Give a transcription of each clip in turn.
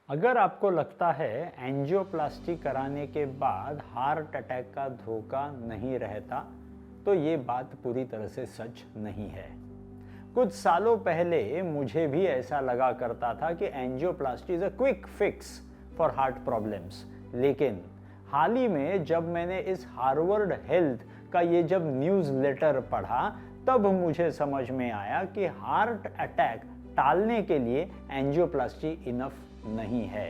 अगर आपको लगता है एंजियोप्लास्टी कराने के बाद हार्ट अटैक का धोखा नहीं रहता, तो ये बात पूरी तरह से सच नहीं है। कुछ सालों पहले मुझे भी ऐसा लगा करता था कि angioplasty is a quick fix for heart problems, लेकिन हाल ही में जब मैंने इस हार्वर्ड हेल्थ का ये जब न्यूज़ लेटर पढ़ा, तब मुझे समझ में आया कि हार्ट अटैक टालने के लिए एंजियोप्लास्टी इनफ नहीं है।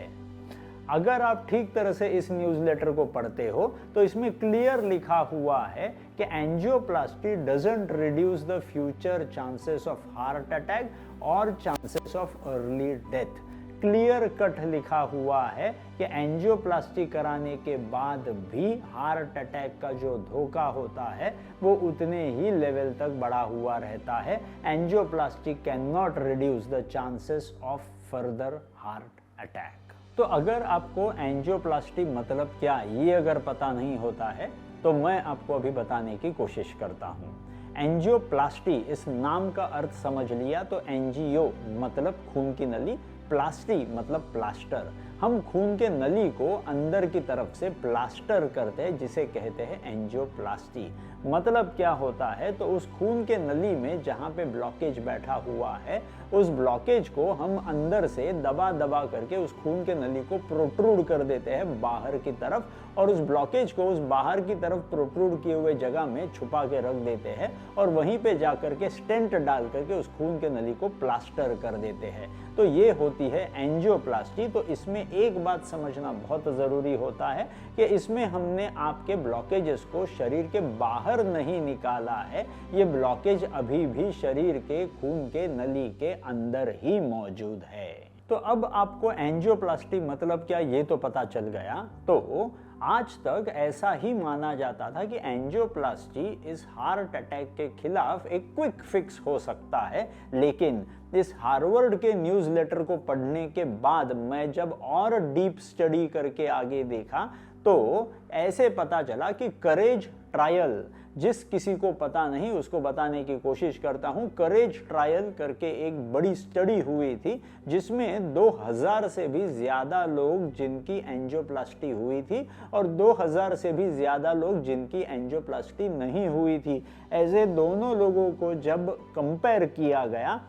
अगर आप ठीक तरह से इस न्यूज़ लेटर को पढ़ते हो तो इसमें क्लियर लिखा हुआ है कि angioplasty doesn't reduce the future chances of heart attack और chances of early death. Clear cut लिखा हुआ है कि एंजियोप्लास्टी कराने के बाद भी हार्ट अटैक का जो धोखा होता है वो उतने ही लेवल तक बढ़ा हुआ रहता है। Angioplasty can not reduce the chances of further heart attack. तो अगर आपको एंजियोप्लास्टी मतलब क्या ये अगर पता नहीं होता है तो मैं आपको अभी बताने की कोशिश करता हूँ। एंजियोप्लास्टी, इस नाम का अर्थ समझ लिया तो एंजियो मतलब खून की नली, प्लास्टी मतलब प्लास्टर। हम खून के नली को अंदर की तरफ से प्लास्टर करते हैं जिसे कहते हैं एंजियोप्लास्टी। मतलब क्या होता है, तो उस खून के नली में जहाँ पे ब्लॉकेज बैठा हुआ है उस ब्लॉकेज को हम अंदर से दबा दबा करके उस खून के नली को प्रोट्रूड कर देते हैं बाहर की तरफ, और उस ब्लॉकेज को उस बाहर की तरफ प्रोट्रूड किए हुए जगह में छुपा के रख देते हैं और वहीं पे जा करके स्टेंट डाल करके उस खून के नली को प्लास्टर कर देते हैं। तो ये होती है एंजियोप्लास्टी। तो इसमें एक बात समझना बहुत ज़रूरी होता है कि इसमें हमने आपके ब्लॉकेजेस को शरीर के बाहर नहीं निकाला है, ये ब्लॉकेज अभी भी शरीर के खून के नली के अंदर ही मौजूद है। तो अब आपको एंजियोप्लास्टी मतलब क्या ये तो पता चल गया। तो आज तक ऐसा ही माना जाता था कि एंजियोप्लास्टी इस हार्ट अटैक के खिलाफ एक क्विक फिक्स हो सकता है, लेकिन इस हार्वर्ड के न्यूज़ लेटर को पढ़ने के बाद मैं जब और डीप स्टडी करके आगे देखा तो ऐसे पता चला कि करेज ट्रायल, जिस किसी को पता नहीं उसको बताने की कोशिश करता हूं। करेज ट्रायल करके एक बड़ी स्टडी हुई थी जिसमें 2000 से भी ज्यादा लोग जिनकी एंजियोप्लास्टी हुई थी और 2000 से भी ज्यादा लोग जिनकी एंजियोप्लास्टी नहीं हुई थी, ऐसे दोनों लोगों को जब कंपेयर किया गया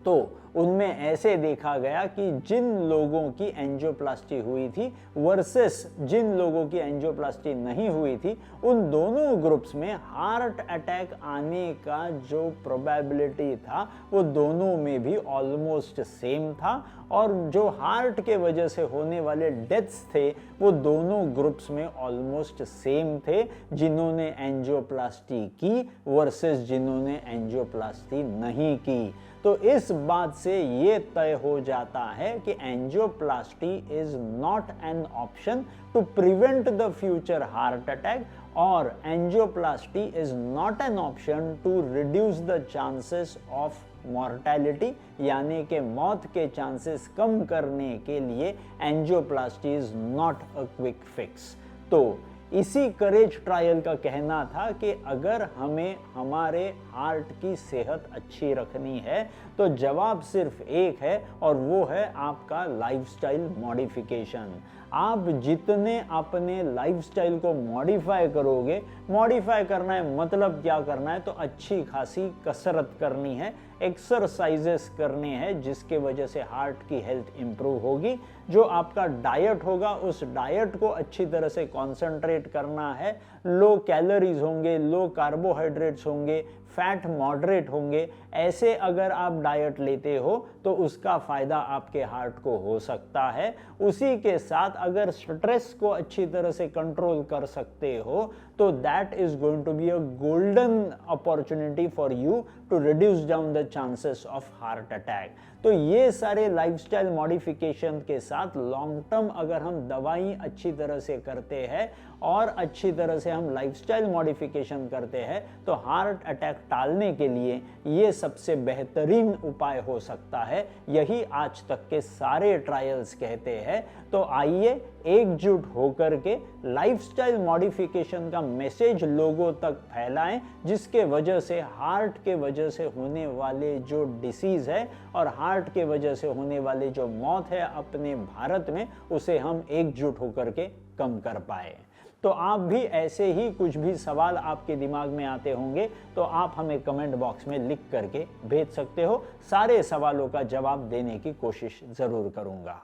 तो उनमें ऐसे देखा गया कि जिन लोगों की एंजियोप्लास्टी हुई थी वर्सेस जिन लोगों की एंजियोप्लास्टी नहीं हुई थी, उन दोनों ग्रुप्स में हार्ट अटैक आने का जो प्रोबेबिलिटी था वो दोनों में भी ऑलमोस्ट सेम था, और जो हार्ट के वजह से होने वाले डेथ्स थे वो दोनों ग्रुप्स में ऑलमोस्ट सेम थे, जिन्होंने एंजियोप्लास्टी की वर्सेस जिन्होंने एंजियोप्लास्टी नहीं की। तो इस बात से ये तय हो जाता है कि angioplasty is not an option to prevent the future heart attack, और angioplasty is not an option to reduce the chances of mortality, यानी कि मौत के चांसेस कम करने के लिए angioplasty is not a quick fix. तो इसी करेज ट्रायल का कहना था कि अगर हमें हमारे हार्ट की सेहत अच्छी रखनी है तो जवाब सिर्फ एक है, और वो है आपका लाइफस्टाइल मॉडिफिकेशन। आप जितने अपने लाइफस्टाइल को मॉडिफाई करोगे, मॉडिफाई करना है मतलब क्या करना है, तो अच्छी खासी कसरत करनी है, एक्सरसाइजेस करने हैं जिसके वजह से हार्ट की हेल्थ इंप्रूव होगी। जो आपका डाइट होगा उस डाइट को अच्छी तरह से कंसंट्रेट करना है, लो कैलोरीज होंगे, लो कार्बोहाइड्रेट्स होंगे, फैट मॉडरेट होंगे। ऐसे अगर आप डाइट लेते हो तो उसका फायदा आपके हार्ट को हो सकता है। उसी के साथ अगर स्ट्रेस को अच्छी तरह से कंट्रोल कर सकते हो तो that is going to be a golden opportunity for you to reduce down the chances of heart attack. तो ये सारे लाइफस्टाइल मॉडिफिकेशन के साथ लॉन्ग टर्म अगर हम दवाई अच्छी तरह से करते हैं और अच्छी तरह से हम लाइफस्टाइल मॉडिफिकेशन करते हैं तो हार्ट अटैक टालने के लिए ये सबसे बेहतरीन उपाय हो सकता है। यही आज तक के सारे ट्रायल्स कहते हैं। तो आइए एकजुट होकर के लाइफस्टाइल मॉडिफिकेशन का मैसेज लोगों तक फैलाएं, जिसके वजह से हार्ट के वजह से होने वाले जो डिसीज है और हार्ट के वजह से होने वाले जो मौत है अपने भारत में, उसे हम एकजुट होकर के कम कर पाए। तो आप भी ऐसे ही कुछ भी सवाल आपके दिमाग में आते होंगे तो आप हमें कमेंट बॉक्स में लिख करके भेज सकते हो। सारे सवालों का जवाब देने की कोशिश जरूर करूंगा।